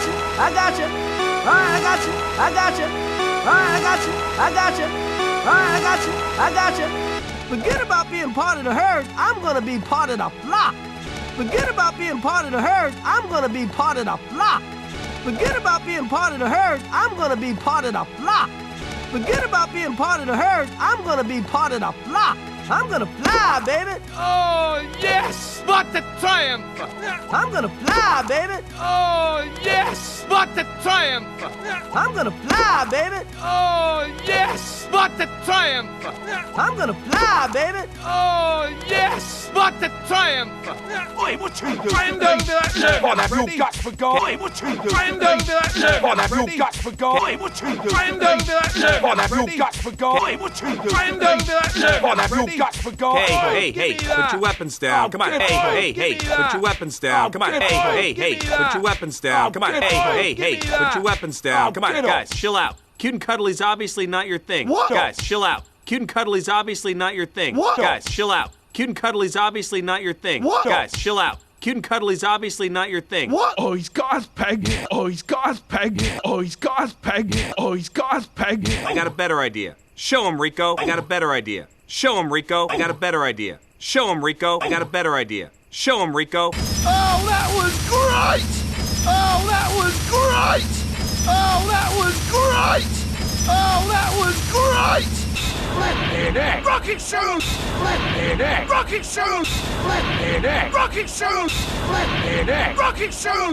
got you. I got you. All right, I got you. I got you. All right, I got you. I got you. All right, I got you. I got you. Forget about being part of the herd. I'm gonna be part of the flock. Forget about being part of the herd. I'm gonna be part of the flock. Forget about being part of the herd. I'm gonna be part of the flock. Forget about being part of the herd. I'm gonna be part of the flock. I'm gonna fly, baby. Oh, yes! What a triumph! I'm gonna fly, baby. Oh, yes! What a triumph! I'm gonna fly, baby. Oh, yes! What a triumph! I'm gonna fly, baby. Oh, yes! What a triumph! Oi, what you do? Hand over that leg! What have your guts for God? Oi, what you do? Hand over that leg! What have your guts for God? Oi, what you do? Hand over that leg! What have your guts for God? Oi, what you do? Hand over that leg! What have your guts for God? Hey, put your weapons down. Come on. Hey, put your weapons down. Come on. Hey, put your weapons down. Come on. Hey, put your weapons down. Come on, guys, chill out. Cute and cuddly's obviously not your thing. What? Guys, chill out. Cute and cuddly's obviously not your thing. What? Guys, chill out. Cute and cuddly's obviously not your thing. What? Guys, chill out. Cute and cuddly's obviously not your thing. What? Oh, he's got his peg. Oh, he's got his peg. Oh, he's got his peg. Oh, he's got his peg. I got a better idea. Show him, Rico. I got a better idea. Show him, Rico. I got a better idea. Show him, Rico. I got a better idea. Show him, Rico. Oh, that was great! Oh, that was great! Oh, that was great! Oh, that was great! Splendid! Rocket shoes! Splendid! Rocket shoes! Splendid! Rocket shoes! Splendid! Rocket shoes!